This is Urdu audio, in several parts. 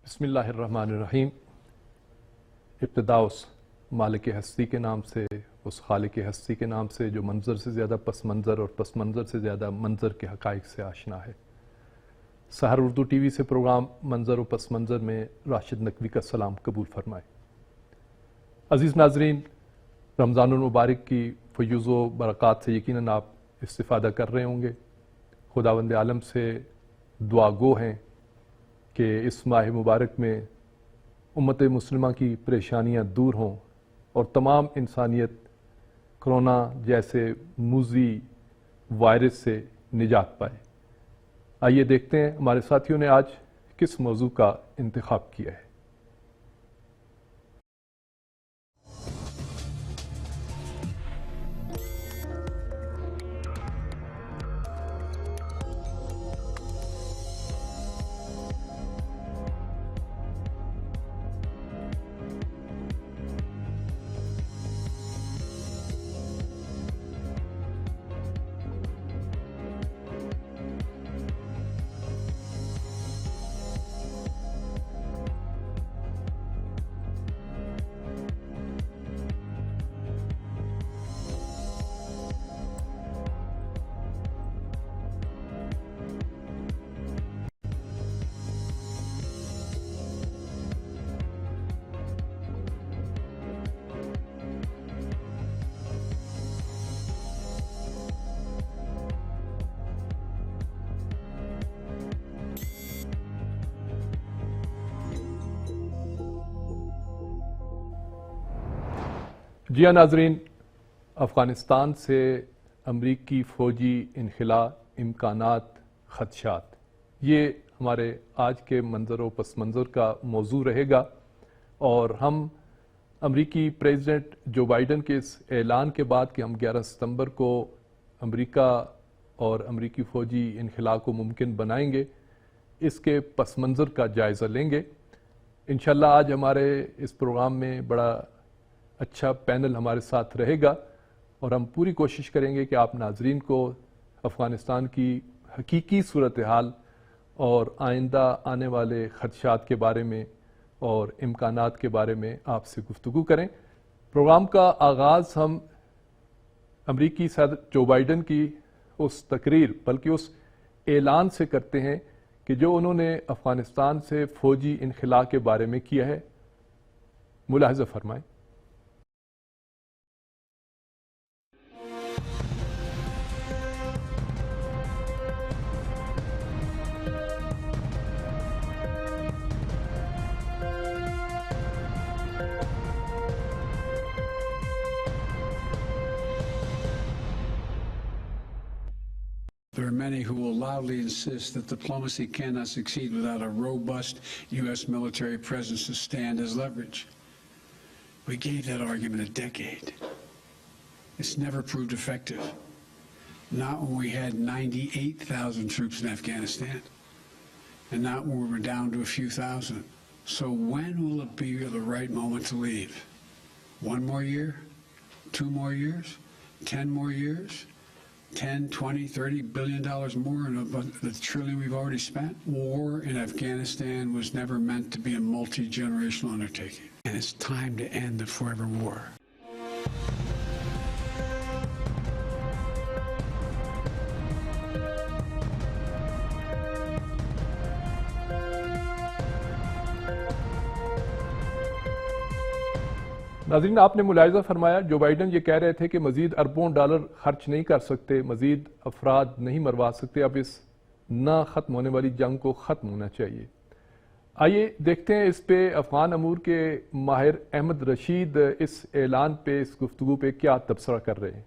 بسم اللہ الرحمن الرحیم۔ ابتدا اس مالک ہستی کے نام سے، اس خالق ہستی کے نام سے جو منظر سے زیادہ پس منظر اور پس منظر سے زیادہ منظر کے حقائق سے آشنا ہے۔ سحر اردو ٹی وی سے پروگرام منظر و پس منظر میں راشد نقوی کا سلام قبول فرمائے۔ عزیز ناظرین، رمضان المبارک کی فیوز و برکات سے یقیناً آپ استفادہ کر رہے ہوں گے۔ خداوند عالم سے دعا گو ہیں کہ اس ماہ مبارک میں امت مسلمہ کی پریشانیاں دور ہوں اور تمام انسانیت کرونا جیسے موذی وائرس سے نجات پائے۔ آئیے دیکھتے ہیں ہمارے ساتھیوں نے آج کس موضوع کا انتخاب کیا ہے۔ جی ہاں ناظرین، افغانستان سے امریکی فوجی انخلاء، امکانات، خدشات، یہ ہمارے آج کے منظر و پس منظر کا موضوع رہے گا، اور ہم امریکی پریزیڈنٹ جو بائیڈن کے اس اعلان کے بعد کہ ہم 11 ستمبر کو امریکہ اور امریکی فوجی انخلاء کو ممکن بنائیں گے، اس کے پس منظر کا جائزہ لیں گے۔ انشاءاللہ آج ہمارے اس پروگرام میں بڑا اچھا پینل ہمارے ساتھ رہے گا، اور ہم پوری کوشش کریں گے کہ آپ ناظرین کو افغانستان کی حقیقی صورتحال اور آئندہ آنے والے خدشات کے بارے میں اور امکانات کے بارے میں آپ سے گفتگو کریں۔ پروگرام کا آغاز ہم امریکی صدر جو بائیڈن کی اس تقریر، بلکہ اس اعلان سے کرتے ہیں کہ جو انہوں نے افغانستان سے فوجی انخلاء کے بارے میں کیا ہے۔ ملاحظہ فرمائیں۔ There are many who will loudly insist that diplomacy cannot succeed without a robust U.S. military presence to stand as leverage. We gave that argument a decade. It's never proved effective. Not when we had 98,000 troops in Afghanistan, and not when we were down to a few thousand. So when will it be the right moment to leave? 1 more year? 2 more years? 10 more years? 10, 20, $30 billion more than the trillion we've already spent? War in Afghanistan was never meant to be a multi-generational undertaking. And it's time to end the forever war. ناظرین، آپ نے ملاحظہ فرمایا جو بائیڈن یہ کہہ رہے تھے کہ مزید اربوں ڈالر خرچ نہیں کر سکتے، مزید افراد نہیں مروا سکتے، اب اس نہ ختم ہونے والی جنگ کو ختم ہونا چاہیے۔ آئیے دیکھتے ہیں اس پہ افغان امور کے ماہر احمد رشید اس اعلان پہ، اس گفتگو پہ کیا تبصرہ کر رہے ہیں۔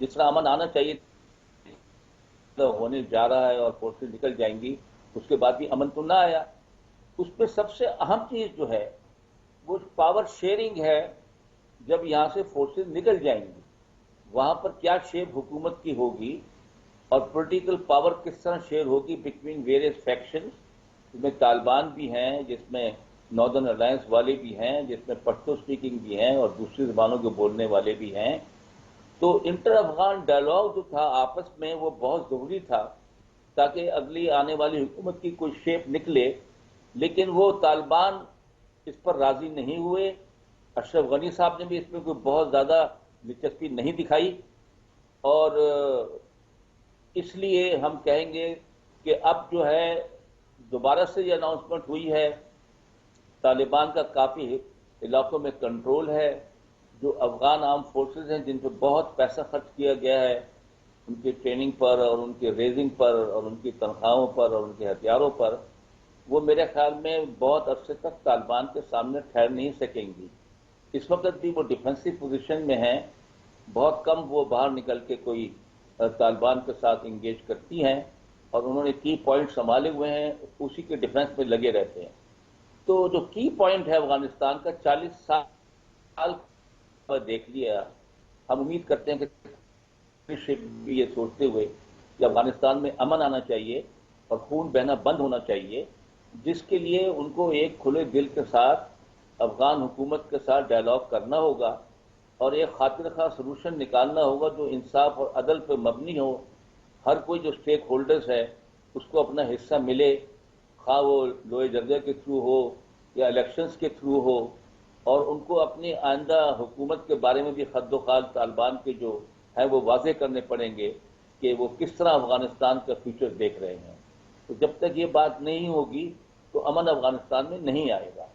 جس طرح امن آنا چاہیے ہونے جا رہا ہے اور فورسز نکل جائیں گی، اس کے بعد بھی امن تو نہ آیا. اس پہ سب سے اہم چیز جو ہے وہ پاور شیئرنگ ہے. جب یہاں سے فورسز نکل جائیں گی وہاں پر کیا شیپ حکومت کی ہوگی اور پولیٹیکل پاور کس طرح شیئر ہوگی بٹوین ویریس فیکشنز، جس میں طالبان بھی ہیں، جس میں ناردرن الائنس والے بھی ہیں، جس میں پشتو اسپیکنگ بھی ہیں اور دوسری زبانوں کے بولنے والے بھی ہیں. تو انٹر افغان ڈائلاگ جو تھا آپس میں وہ بہت ضروری تھا تاکہ اگلی آنے والی حکومت کی کوئی شیپ نکلے. لیکن وہ طالبان اس پر راضی نہیں ہوئے. اشرف غنی صاحب نے بھی اس میں کوئی بہت زیادہ دلچسپی نہیں دکھائی، اور اس لیے ہم کہیں گے کہ اب جو ہے دوبارہ سے یہ اناؤنسمنٹ ہوئی ہے، طالبان کا کافی علاقوں میں کنٹرول ہے. جو افغان آرم فورسز ہیں جن پہ بہت پیسہ خرچ کیا گیا ہے ان کی ٹریننگ پر اور ان کے ریزنگ پر اور ان کی تنخواہوں پر اور ان کے ہتھیاروں پر، وہ میرے خیال میں بہت عرصے تک طالبان کے سامنے ٹھہر نہیں سکیں گی. اس وقت بھی وہ ڈیفینسو پوزیشن میں ہیں، بہت کم وہ باہر نکل کے کوئی طالبان کے ساتھ انگیج کرتی ہیں، اور انہوں نے کی پوائنٹ سنبھالے ہوئے ہیں، اسی کے ڈیفینس میں لگے رہتے ہیں. تو جو کی پوائنٹ ہے افغانستان کا 40 سال پر دیکھ لیا. ہم امید کرتے ہیں کہ بھی یہ سوچتے ہوئے کہ افغانستان میں امن آنا چاہیے اور خون بہنا بند ہونا چاہیے، جس کے لیے ان کو ایک کھلے دل کے ساتھ افغان حکومت کے ساتھ ڈائلاگ کرنا ہوگا اور ایک خاطر خواہ سلوشن نکالنا ہوگا جو انصاف اور عدل پہ مبنی ہو. ہر کوئی جو اسٹیک ہولڈرز ہے اس کو اپنا حصہ ملے، خواہ وہ لوئے جرگہ کے تھرو ہو یا الیکشنز کے تھرو ہو، اور ان کو اپنی آئندہ حکومت کے بارے میں بھی خد و خال طالبان کے جو ہے وہ واضح کرنے پڑیں گے کہ وہ کس طرح افغانستان کا فیوچر دیکھ رہے ہیں. تو جب تک یہ بات نہیں ہوگی تو امن افغانستان میں نہیں آئے گا.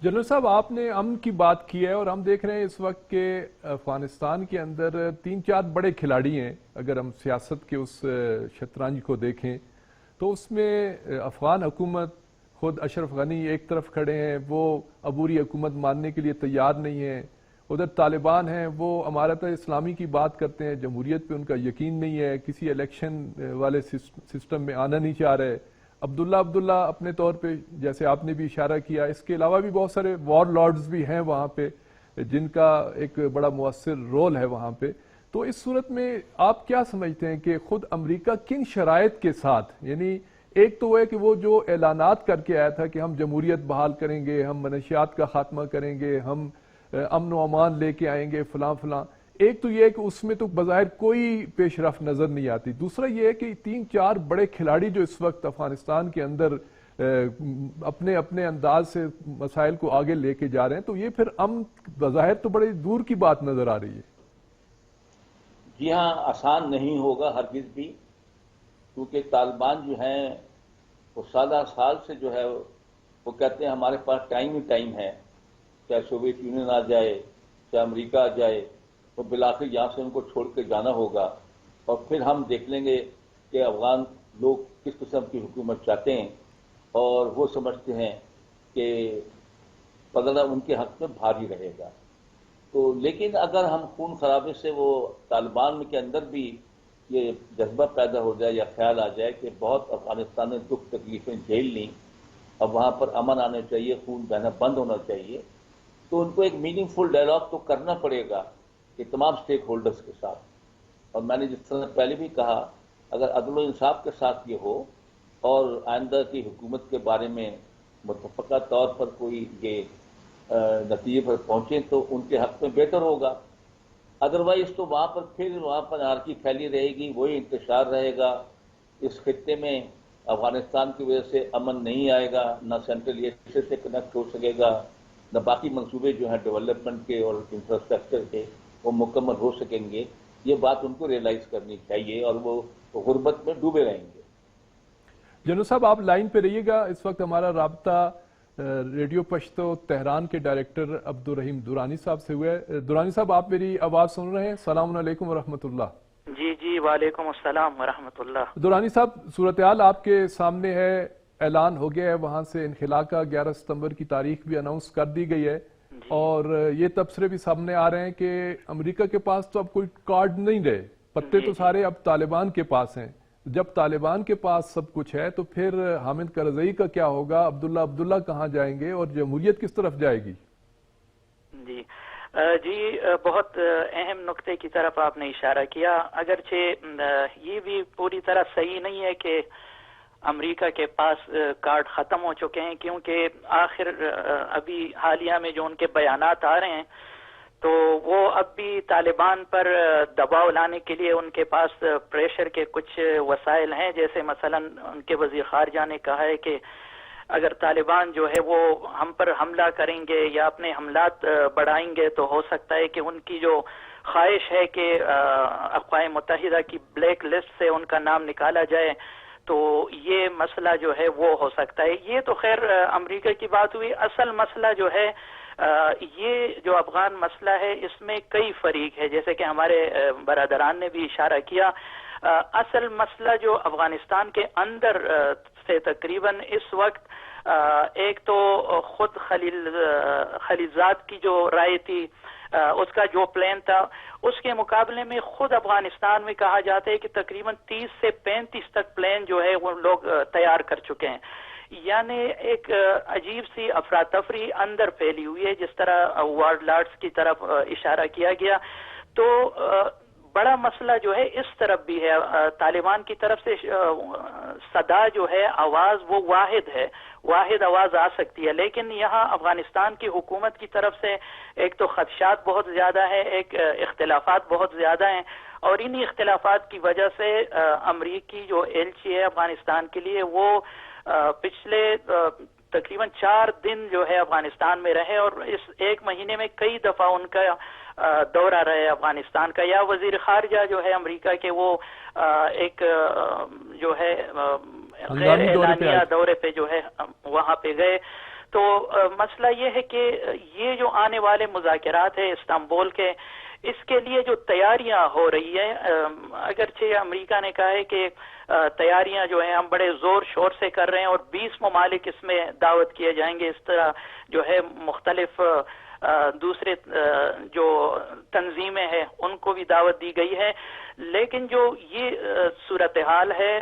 جنرل صاحب، آپ نے امن کی بات کی ہے اور ہم دیکھ رہے ہیں اس وقت کہ افغانستان کے اندر 3-4 بڑے کھلاڑی ہیں. اگر ہم سیاست کے اس شطرنج کو دیکھیں تو اس میں افغان حکومت، خود اشرف غنی ایک طرف کھڑے ہیں، وہ عبوری حکومت ماننے کے لیے تیار نہیں ہیں. ادھر طالبان ہیں، وہ امارت اسلامی کی بات کرتے ہیں، جمہوریت پہ ان کا یقین نہیں ہے، کسی الیکشن والے سسٹم میں آنا نہیں چاہ رہے. عبداللہ اپنے طور پہ جیسے آپ نے بھی اشارہ کیا، اس کے علاوہ بھی بہت سارے وار لارڈز بھی ہیں وہاں پہ جن کا ایک بڑا مؤثر رول ہے وہاں پہ. تو اس صورت میں آپ کیا سمجھتے ہیں کہ خود امریکہ کن شرائط کے ساتھ، یعنی ایک تو وہ ہے کہ وہ جو اعلانات کر کے آیا تھا کہ ہم جمہوریت بحال کریں گے، ہم منشیات کا خاتمہ کریں گے، ہم امن و امان لے کے آئیں گے فلاں فلاں، ایک تو یہ ہے کہ اس میں تو بظاہر کوئی پیش رفت نظر نہیں آتی. دوسرا یہ ہے کہ 3-4 بڑے کھلاڑی جو اس وقت افغانستان کے اندر اپنے اپنے انداز سے مسائل کو آگے لے کے جا رہے ہیں، تو یہ پھر امن بظاہر تو بڑے دور کی بات نظر آ رہی ہے. جی ہاں، آسان نہیں ہوگا ہرگز بھی، کیونکہ طالبان جو ہیں وہ سال سے جو ہے وہ کہتے ہیں ہمارے پاس ٹائم ہی ٹائم ہے، چاہے سوویت یونین آ جائے، چاہے امریکہ آ جائے، تو بالآخر یہاں سے ان کو چھوڑ کے جانا ہوگا، اور پھر ہم دیکھ لیں گے کہ افغان لوگ کس قسم کی حکومت چاہتے ہیں، اور وہ سمجھتے ہیں کہ پلڑا ان کے حق میں بھاری رہے گا. تو لیکن اگر ہم خون خرابے سے وہ طالبان کے اندر بھی یہ جذبہ پیدا ہو جائے یا خیال آ جائے کہ بہت افغانستان نے دکھ تکلیفیں جھیل لیں، اب وہاں پر امن آنا چاہیے، خون بہنا بند ہونا چاہیے، تو ان کو ایک میننگ فل ڈائلاگ تو کرنا پڑے گا کہ تمام سٹیک ہولڈرز کے ساتھ. اور میں نے جس طرح پہلے بھی کہا، اگر عدل و انصاف کے ساتھ یہ ہو اور آئندہ کی حکومت کے بارے میں متفقہ طور پر کوئی یہ نتیجے پر پہنچیں تو ان کے حق میں بہتر ہوگا. ادروائز تو وہاں پر انارکی پھیلی رہے گی، وہی انتشار رہے گا. اس خطے میں افغانستان کی وجہ سے امن نہیں آئے گا، نہ سینٹرل ایشیا سے کنیکٹ ہو سکے گا، نہ باقی منصوبے جو ہیں ڈیولپمنٹ کے اور انفراسٹرکچر کے وہ مکمل ہو سکیں گے. یہ بات ان کو ریئلائز کرنی چاہیے اور وہ غربت میں ڈوبے رہیں گے. جنرل صاحب، آپ لائن پہ رہیے گا. اس وقت ہمارا رابطہ ریڈیو پشتو تہران کے ڈائریکٹر عبدالرحیم درانی صاحب سے ہوا ہے. درانی صاحب، آپ میری آواز سن رہے ہیں؟ السلام علیکم ورحمۃ اللہ. جی وعلیکم السلام ورحمۃ اللہ. درانی صاحب، صورتحال آپ کے سامنے ہے، اعلان ہو گیا ہے وہاں سے انخلا کا، 11 ستمبر کی تاریخ بھی اناؤنس کر دی گئی ہے. اور یہ تبصرے بھی سامنے آ رہے ہیں کہ امریکہ کے پاس تو اب کوئی کارڈ نہیں رہے، پتے تو سارے اب طالبان کے پاس ہیں۔ جب طالبان کے پاس سب کچھ ہے تو پھر حامد کرزئی کا کیا ہوگا، عبداللہ کہاں جائیں گے اور جمہوریت کس طرف جائے گی؟ جی بہت اہم نقطے کی طرف آپ نے اشارہ کیا، اگرچہ یہ بھی پوری طرح صحیح نہیں ہے کہ امریکہ کے پاس کارڈ ختم ہو چکے ہیں، کیونکہ آخر ابھی حالیہ میں جو ان کے بیانات آ رہے ہیں تو وہ اب بھی طالبان پر دباؤ لانے کے لیے ان کے پاس پریشر کے کچھ وسائل ہیں، جیسے مثلا ان کے وزیر خارجہ نے کہا ہے کہ اگر طالبان جو ہے وہ ہم پر حملہ کریں گے یا اپنے حملات بڑھائیں گے تو ہو سکتا ہے کہ ان کی جو خواہش ہے کہ اقوام متحدہ کی بلیک لسٹ سے ان کا نام نکالا جائے تو یہ مسئلہ جو ہے وہ ہو سکتا ہے۔ یہ تو خیر امریکہ کی بات ہوئی، اصل مسئلہ جو ہے یہ جو افغان مسئلہ ہے اس میں کئی فریق ہے، جیسے کہ ہمارے برادران نے بھی اشارہ کیا۔ اصل مسئلہ جو افغانستان کے اندر سے تقریباً اس وقت ایک تو خود خلیلزاد کی جو رائے تھی، اس کا جو پلان تھا، اس کے مقابلے میں خود افغانستان میں کہا جاتا ہے کہ تقریباً 30 سے 35 تک پلان جو ہے وہ لوگ تیار کر چکے ہیں، یعنی ایک عجیب سی افراتفری اندر پھیلی ہوئی ہے، جس طرح وارڈ لارڈس کی طرف اشارہ کیا گیا۔ تو بڑا مسئلہ جو ہے اس طرف بھی ہے، طالبان کی طرف سے صدا جو ہے آواز وہ واحد ہے، واحد آواز آ سکتی ہے، لیکن یہاں افغانستان کی حکومت کی طرف سے ایک تو خدشات بہت زیادہ ہے، ایک اختلافات بہت زیادہ ہیں، اور انہی اختلافات کی وجہ سے امریکی جو ایلچی ہے افغانستان کے لیے وہ پچھلے تقریباً 4 دن جو ہے افغانستان میں رہے، اور اس ایک مہینے میں کئی دفعہ ان کا دورہ رہے افغانستان کا، یا وزیر خارجہ جو ہے امریکہ کے وہ ایک جو ہے غیر اعلانیہ دورے پہ جو ہے وہاں پہ گئے۔ تو مسئلہ یہ ہے کہ یہ جو آنے والے مذاکرات ہیں استنبول کے، اس کے لیے جو تیاریاں ہو رہی ہیں، اگرچہ امریکہ نے کہا ہے کہ تیاریاں جو ہیں ہم بڑے زور شور سے کر رہے ہیں اور 20 ممالک اس میں دعوت کیے جائیں گے، اس طرح جو ہے مختلف دوسرے جو تنظیمیں ہیں ان کو بھی دعوت دی گئی ہے، لیکن جو یہ صورتحال ہے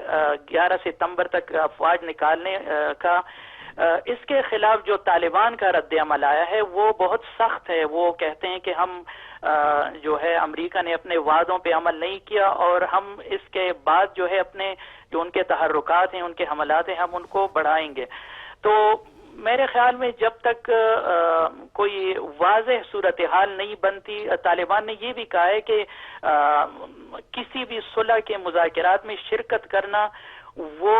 11 ستمبر تک افواج نکالنے کا، اس کے خلاف جو طالبان کا رد عمل آیا ہے وہ بہت سخت ہے۔ وہ کہتے ہیں کہ ہم جو ہے امریکہ نے اپنے وعدوں پہ عمل نہیں کیا، اور ہم اس کے بعد جو ہے اپنے جو ان کے تحرکات ہیں، ان کے حملات ہیں، ہم ان کو بڑھائیں گے۔ تو میرے خیال میں جب تک کوئی واضح صورتحال نہیں بنتی، طالبان نے یہ بھی کہا ہے کہ کسی بھی صلح کے مذاکرات میں شرکت کرنا وہ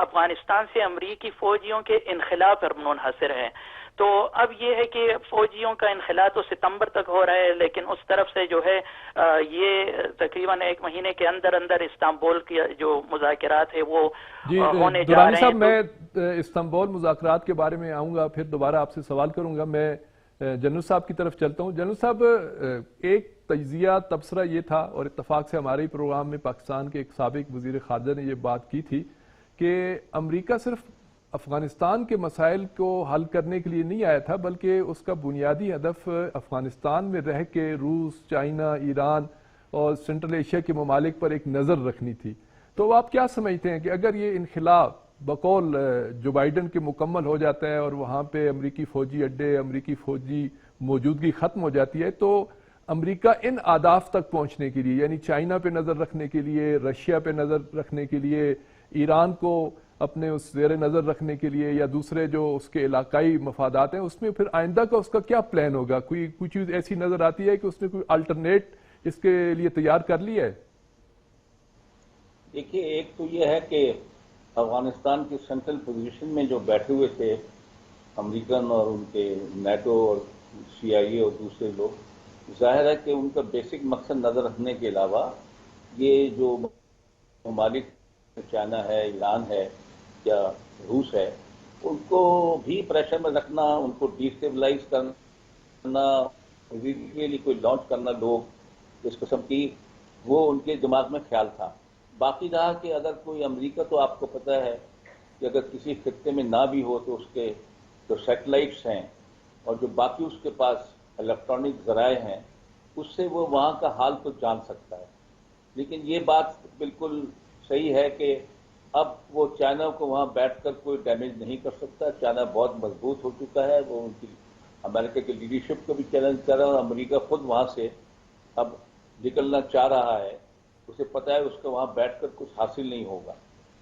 افغانستان سے امریکی فوجیوں کے انخلا پر منحصر ہے۔ تو اب یہ ہے کہ فوجیوں کا انخلا تو ستمبر تک ہو رہا ہے، لیکن اس طرف سے جو ہے یہ تقریباً 1 مہینے کے اندر اندر استنبول کی جو مذاکرات ہے وہ ہونے جا رہے ہیں۔ صاحب میں استنبول مذاکرات کے بارے میں آؤں گا، پھر دوبارہ آپ سے سوال کروں گا۔ میں جنرل صاحب کی طرف چلتا ہوں۔ جنرل صاحب، ایک تجزیہ تبصرہ یہ تھا، اور اتفاق سے ہمارے پروگرام میں پاکستان کے ایک سابق وزیر خارجہ نے یہ بات کی تھی کہ امریکہ صرف افغانستان کے مسائل کو حل کرنے کے لیے نہیں آیا تھا، بلکہ اس کا بنیادی ہدف افغانستان میں رہ کے روس، چائنا، ایران اور سنٹرل ایشیا کے ممالک پر ایک نظر رکھنی تھی۔ تو آپ کیا سمجھتے ہیں کہ اگر یہ انخلا بقول جو بائیڈن کے مکمل ہو جاتا ہے اور وہاں پہ امریکی فوجی اڈے، امریکی فوجی موجودگی ختم ہو جاتی ہے، تو امریکہ ان اہداف تک پہنچنے کے لیے، یعنی چائنا پہ نظر رکھنے کے لیے، رشیا پہ نظر رکھنے کے لیے، ایران کو اپنے اس زیر نظر رکھنے کے لیے، یا دوسرے جو اس کے علاقائی مفادات ہیں، اس میں پھر آئندہ کا اس کا کیا پلان ہوگا؟ کوئی چیز ایسی نظر آتی ہے کہ اس نے کوئی الٹرنیٹ اس کے لیے تیار کر لیا ہے؟ دیکھیے، ایک تو یہ ہے کہ افغانستان کی سینٹرل پوزیشن میں جو بیٹھے ہوئے تھے امریکن اور ان کے نیٹو اور سی آئی اے اور دوسرے لوگ، ظاہر ہے کہ ان کا بیسک مقصد نظر رکھنے کے علاوہ یہ جو ممالک چائنا ہے، ایران ہے یا روس ہے، ان کو بھی پریشر میں رکھنا، ان کو ڈیسٹیبلائز کرنا، ریلی کوئی لانچ کرنا لوگ اس قسم کی، وہ ان کے دماغ میں خیال تھا۔ باقی رہا کہ اگر کوئی امریکہ، تو آپ کو پتہ ہے کہ اگر کسی خطے میں نہ بھی ہو تو اس کے جو سیٹلائٹس ہیں اور جو باقی اس کے پاس الیکٹرانک ذرائع ہیں اس سے وہ وہاں کا حال تو جان سکتا ہے. لیکن یہ بات بالکل صحیح ہے کہ اب وہ چائنا کو وہاں بیٹھ کر کوئی ڈیمیج نہیں کر سکتا. چائنا بہت مضبوط ہو چکا ہے, وہ ان کی امریکہ کی لیڈرشپ کو بھی چیلنج کر رہا ہے, اور امریکہ خود وہاں سے اب نکلنا چاہ رہا ہے. اسے پتہ ہے اس کو وہاں بیٹھ کر کچھ حاصل نہیں ہوگا.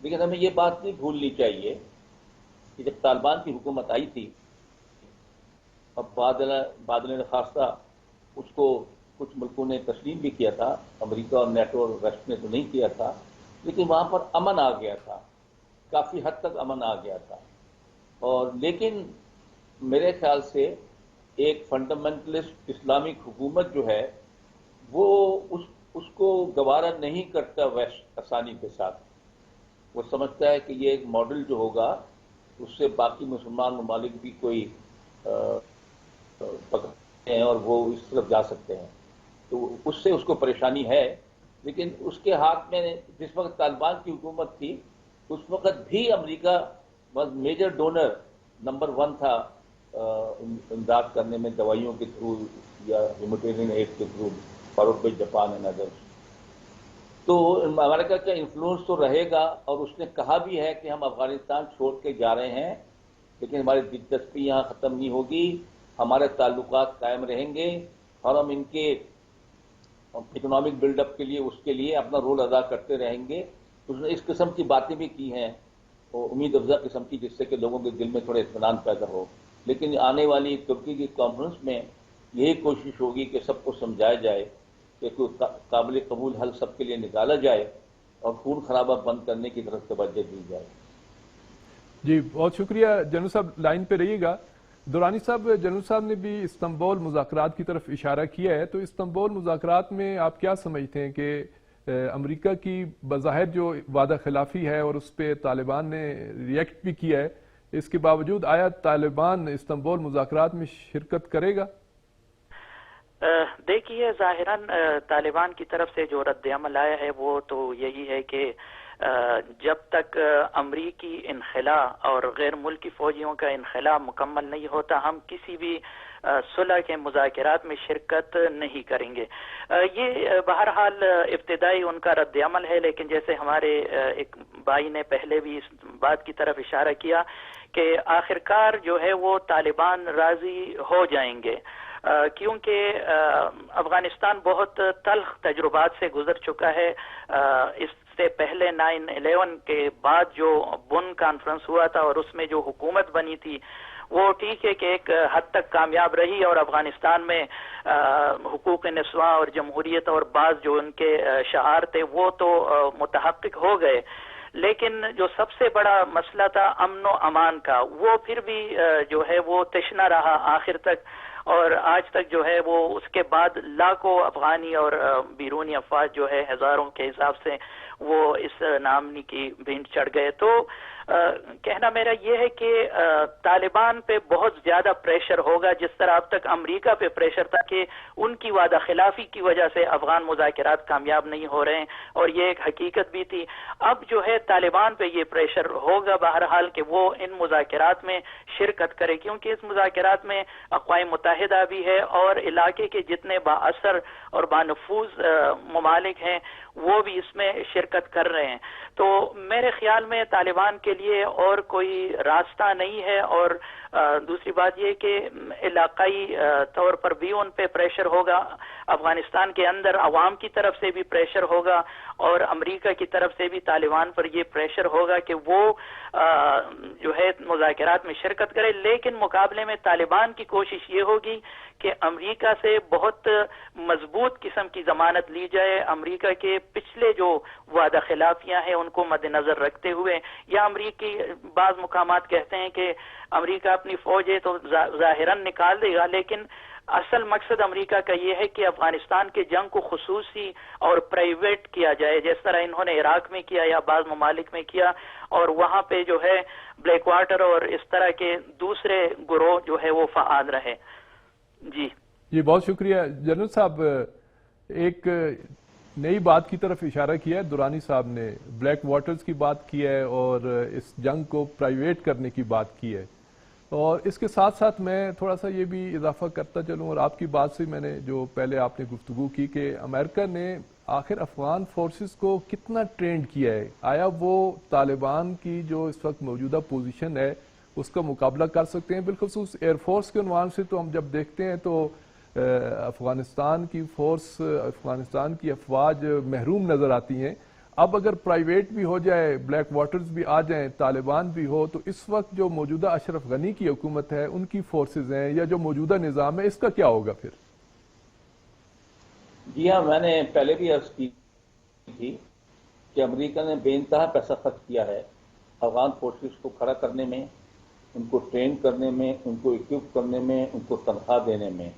لیکن ہمیں یہ بات نہیں بھولنی چاہیے کہ جب طالبان کی حکومت آئی تھی, اب بادل خاصہ اس کو کچھ ملکوں نے تسلیم بھی کیا تھا, امریکہ اور نیٹو اور ویسٹ نے تو نہیں کیا تھا, لیکن وہاں پر امن آ گیا تھا, کافی حد تک امن آ گیا تھا. اور لیکن میرے خیال سے ایک فنڈامنٹلسٹ اسلامک حکومت جو ہے وہ اس کو گوارا نہیں کرتا ویسٹ آسانی کے ساتھ. وہ سمجھتا ہے کہ یہ ایک ماڈل جو ہوگا اس سے باقی مسلمان ممالک بھی کوئی پکڑتے ہیں اور وہ اس طرف جا سکتے ہیں, تو اس سے اس کو پریشانی ہے. لیکن اس کے ہاتھ میں جس وقت طالبان کی حکومت تھی اس وقت بھی امریکہ میجر ڈونر نمبر 1 تھا امداد کرنے میں, دوائیوں کے تھرو یا ہیومٹیرین ایڈ کے تھرو, فاروق بھائی جاپان اینڈ ادرس. تو امریکہ کا انفلوئنس تو رہے گا, اور اس نے کہا بھی ہے کہ ہم افغانستان چھوڑ کے جا رہے ہیں لیکن ہماری دلچسپی یہاں ختم نہیں ہوگی, ہمارے تعلقات قائم رہیں گے, اور ہم ان کے اکنامک بلڈ اپ کے لیے اس کے لیے اپنا رول ادا کرتے رہیں گے. اس نے اس قسم کی باتیں بھی کی ہیں, امید افزا قسم کی, جس سے کہ لوگوں کے دل میں تھوڑے اطمینان پیدا ہو. لیکن آنے والی ترکی کی کانفرنس میں یہی کوشش ہوگی کہ سب کو سمجھایا جائے کہ کوئی قابل قبول حل سب کے لیے نکالا جائے اور خون خرابہ بند کرنے کی طرف توجہ دی جائے. جی بہت شکریہ جنرل صاحب, لائن پہ رہیے گا. دورانی صاحب, جنرل صاحب نے بھی استنبول مذاکرات کی طرف اشارہ کیا ہے, تو استنبول مذاکرات میں آپ کیا سمجھتے ہیں کہ امریکہ کی بظاہر جو وعدہ خلافی ہے اور اس پہ طالبان نے ریئیکٹ بھی کیا ہے, اس کے باوجود آیا طالبان استنبول مذاکرات میں شرکت کرے گا؟ دیکھیے, ظاہراً طالبان کی طرف سے جو رد عمل آیا ہے وہ تو یہی ہے کہ جب تک امریکی انخلا اور غیر ملکی فوجیوں کا انخلا مکمل نہیں ہوتا ہم کسی بھی صلح کے مذاکرات میں شرکت نہیں کریں گے. یہ بہرحال ابتدائی ان کا رد عمل ہے, لیکن جیسے ہمارے ایک بھائی نے پہلے بھی اس بات کی طرف اشارہ کیا کہ آخرکار جو ہے وہ طالبان راضی ہو جائیں گے, کیونکہ افغانستان بہت تلخ تجربات سے گزر چکا ہے. اس سے پہلے 9/11 کے بعد جو بن کانفرنس ہوا تھا اور اس میں جو حکومت بنی تھی وہ ٹھیک ہے کہ ایک حد تک کامیاب رہی, اور افغانستان میں حقوق نسواں اور جمہوریت اور بعض جو ان کے شعار تھے وہ تو متحقق ہو گئے, لیکن جو سب سے بڑا مسئلہ تھا امن و امان کا وہ پھر بھی جو ہے وہ تشنا رہا آخر تک, اور آج تک جو ہے وہ اس کے بعد لاکھوں افغانی اور بیرونی افواج جو ہے ہزاروں کے حساب سے وہ اس نامنی کی بھینٹ چڑھ گئے. تو کہنا میرا یہ ہے کہ طالبان پہ بہت زیادہ پریشر ہوگا, جس طرح اب تک امریکہ پہ پریشر تھا کہ ان کی وعدہ خلافی کی وجہ سے افغان مذاکرات کامیاب نہیں ہو رہے ہیں, اور یہ ایک حقیقت بھی تھی. اب جو ہے طالبان پہ یہ پریشر ہوگا بہرحال کہ وہ ان مذاکرات میں شرکت کرے, کیونکہ اس مذاکرات میں اقوام متحدہ بھی ہے اور علاقے کے جتنے با اثر اور بانفوذ ممالک ہیں وہ بھی اس میں شرکت کر رہے ہیں. تو میرے خیال میں طالبان کے لیے اور کوئی راستہ نہیں ہے, اور دوسری بات یہ کہ علاقائی طور پر بھی ان پہ پریشر ہوگا, افغانستان کے اندر عوام کی طرف سے بھی پریشر ہوگا, اور امریکہ کی طرف سے بھی طالبان پر یہ پریشر ہوگا کہ وہ جو ہے مذاکرات میں شرکت کرے. لیکن مقابلے میں طالبان کی کوشش یہ ہوگی کہ امریکہ سے بہت مضبوط قسم کی ضمانت لی جائے, امریکہ کے پچھلے جو وعدہ خلافیاں ہیں ان کو مد نظر رکھتے ہوئے, یا امریکی بعض مقامات کہتے ہیں کہ امریکہ اپنی فوجیں تو ظاہراً نکال دے گا, لیکن اصل مقصد امریکہ کا یہ ہے کہ افغانستان کے جنگ کو خصوصی اور پرائیویٹ کیا جائے, جس طرح انہوں نے عراق میں کیا یا بعض ممالک میں کیا, اور وہاں پہ جو ہے بلیک واٹر اور اس طرح کے دوسرے گروہ جو ہے وہ فعال رہے. جی بہت شکریہ جنرل صاحب. ایک نئی بات کی طرف اشارہ کیا ہے دورانی صاحب نے, بلیک واٹرز کی بات کی ہے اور اس جنگ کو پرائیویٹ کرنے کی بات کی ہے. اور اس کے ساتھ ساتھ میں تھوڑا سا یہ بھی اضافہ کرتا چلوں، اور آپ کی بات سے میں نے جو پہلے آپ نے گفتگو کی کہ امریکہ نے آخر افغان فورسز کو کتنا ٹرینڈ کیا ہے، آیا وہ طالبان کی جو اس وقت موجودہ پوزیشن ہے اس کا مقابلہ کر سکتے ہیں؟ بالخصوص ایئر فورس کے عنوان سے تو ہم جب دیکھتے ہیں تو افغانستان کی فورس، افغانستان کی افواج محروم نظر آتی ہیں۔ اب اگر پرائیویٹ بھی ہو جائے، بلیک واٹرز بھی آ جائیں، طالبان بھی ہو، تو اس وقت جو موجودہ اشرف غنی کی حکومت ہے، ان کی فورسز ہیں یا جو موجودہ نظام ہے، اس کا کیا ہوگا پھر؟ جی ہاں، میں نے پہلے بھی عرض کی تھی کہ امریکہ نے بے انتہا پیسہ خرچ کیا ہے افغان فورسز کو کھڑا کرنے میں، ان کو ٹرین کرنے میں، ان کو اکوپ کرنے میں، ان کو تنخواہ دینے میں،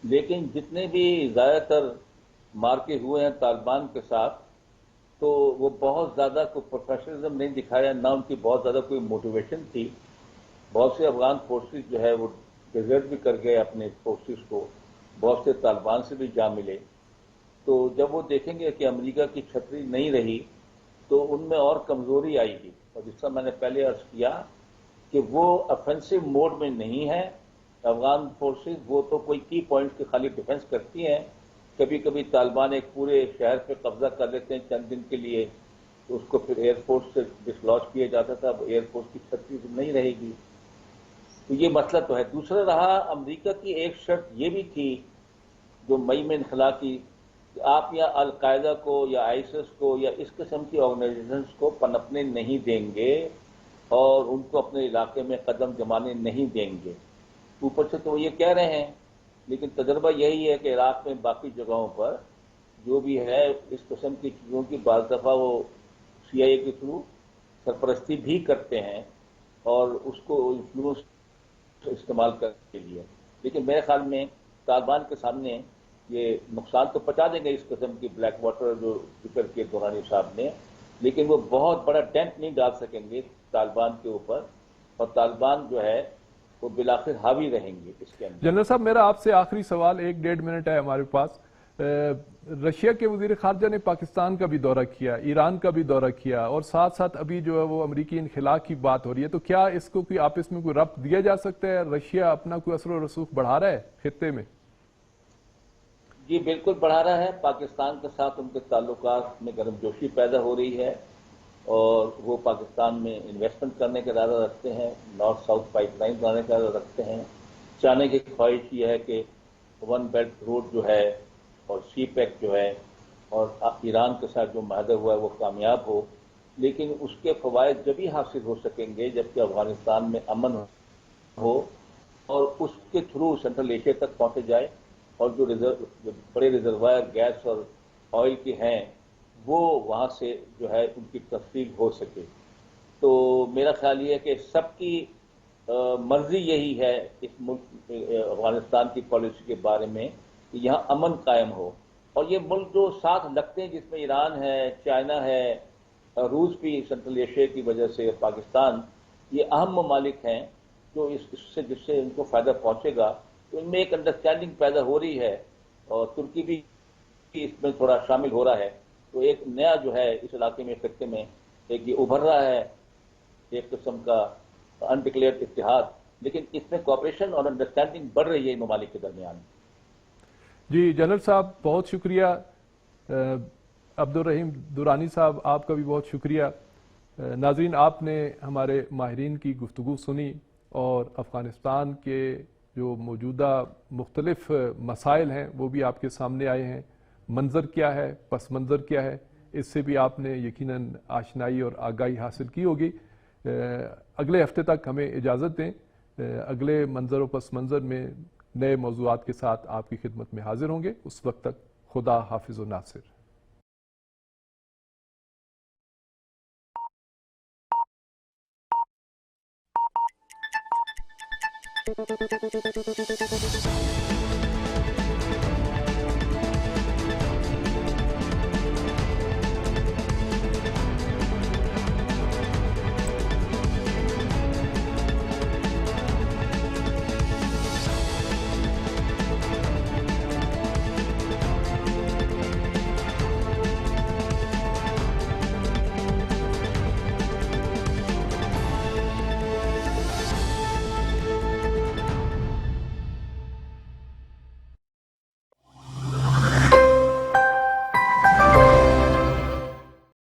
لیکن جتنے بھی زیادہ تر مارکے ہوئے ہیں طالبان کے ساتھ، تو وہ بہت زیادہ کوئی پروفیشنلزم نہیں دکھایا، نہ ان کی بہت زیادہ کوئی موٹیویشن تھی۔ بہت سے افغان فورسز جو ہے وہ ڈیزرٹ بھی کر گئے اپنے فورسز کو، بہت سے طالبان سے بھی جا ملے۔ تو جب وہ دیکھیں گے کہ امریکہ کی چھتری نہیں رہی تو ان میں اور کمزوری آئے گی، اور جس طرح میں نے پہلے عرض کیا کہ وہ افینسو موڈ میں نہیں ہے افغان فورسز، وہ تو کوئی کی پوائنٹس کی خالی ڈیفنس کرتی ہیں۔ کبھی کبھی طالبان ایک پورے شہر پہ قبضہ کر لیتے ہیں چند دن کے لیے، تو اس کو پھر ایئر فورس سے ڈسلوج کیا جاتا تھا، اب ایئر فورس کی چھتری نہیں رہے گی، تو یہ مسئلہ تو ہے۔ دوسرا رہا امریکہ کی ایک شرط یہ بھی تھی جو مئی میں انخلا کی کہ آپ یا القاعدہ کو یا آئیسس کو یا اس قسم کی آرگنائزیشنز کو پنپنے نہیں دیں گے اور ان کو اپنے علاقے میں قدم جمانے نہیں دیں گے۔ اوپر سے تو وہ یہ کہہ رہے ہیں، لیکن تجربہ یہی ہے کہ عراق میں باقی جگہوں پر جو بھی ہے اس قسم کی چیزوں کی بعض دفعہ وہ سی آئی اے کے تھرو سرپرستی بھی کرتے ہیں اور اس کو انفلوئنس استعمال کرنے کے لیے، لیکن میرے خیال میں طالبان کے سامنے یہ نقصان تو پہنچا دیں گے اس قسم کی بلیک واٹر جو ذکر کیے دورانی صاحب نے، لیکن وہ بہت بڑا ڈینٹ نہیں ڈال سکیں گے طالبان کے اوپر، اور طالبان جو ہے وہ بالآخر حاوی رہیں گے اس کے اندر۔ جنرل صاحب، میرا آپ سے آخری سوال، 1-1.5 منٹ ہے ہمارے پاس۔ رشیا کے وزیر خارجہ نے پاکستان کا بھی دورہ کیا، ایران کا بھی دورہ کیا، اور ساتھ ساتھ ابھی جو ہے وہ امریکی انخلا کی بات ہو رہی ہے، تو کیا اس کو کوئی آپس میں کوئی ربط دیا جا سکتا ہے؟ رشیا اپنا کوئی اثر و رسوخ بڑھا رہا ہے خطے میں؟ جی بالکل بڑھا رہا ہے، پاکستان کے ساتھ ان کے تعلقات میں گرم جوشی پیدا ہو رہی ہے، اور وہ پاکستان میں انویسٹمنٹ کرنے کا ارادہ رکھتے ہیں، نارتھ ساؤتھ پائپ لائن بنانے کا ارادہ رکھتے ہیں۔ چاہنے کی خواہش یہ ہے کہ ون بیلٹ روڈ جو ہے اور سی پیک جو ہے اور ایران کے ساتھ جو معاہدہ ہوا ہے وہ کامیاب ہو، لیکن اس کے فوائد جبھی حاصل ہو سکیں گے جبکہ افغانستان میں امن ہو اور اس کے تھرو سینٹرل ایشیا تک پہنچے جائے، اور جو بڑے ریزروائر گیس اور آئل کے ہیں وہ وہاں سے جو ہے ان کی تفصیل ہو سکے۔ تو میرا خیال یہ ہے کہ سب کی مرضی یہی ہے اس ملک افغانستان کی پالیسی کے بارے میں کہ یہاں امن قائم ہو، اور یہ ملک جو ساتھ لگتے ہیں جس میں ایران ہے، چائنا ہے، روس بھی سینٹرل ایشیا کی وجہ سے، پاکستان، یہ اہم ممالک ہیں جو جس سے ان کو فائدہ پہنچے گا، تو ان میں ایک انڈرسٹینڈنگ پیدا ہو رہی ہے، اور ترکی بھی اس میں تھوڑا شامل ہو رہا ہے، تو ایک نیا جو ہے اس علاقے میں خطے میں ایک یہ ابھر رہا ہے ایک قسم کا انڈکلیئرڈ اتحاد، لیکن اس میں کوآپریشن اور انڈرسٹینڈنگ بڑھ رہی ہے ان ممالک کے درمیان۔ جی جنرل صاحب بہت شکریہ۔ عبدالرحیم درانی صاحب آپ کا بھی بہت شکریہ۔ ناظرین، آپ نے ہمارے ماہرین کی گفتگو سنی اور افغانستان کے جو موجودہ مختلف مسائل ہیں وہ بھی آپ کے سامنے آئے ہیں، منظر کیا ہے، پس منظر کیا ہے، اس سے بھی آپ نے یقیناً آشنائی اور آگاہی حاصل کی ہوگی۔ اگلے ہفتے تک ہمیں اجازت دیں، اگلے منظر و پس منظر میں نئے موضوعات کے ساتھ آپ کی خدمت میں حاضر ہوں گے۔ اس وقت تک خدا حافظ و ناصر۔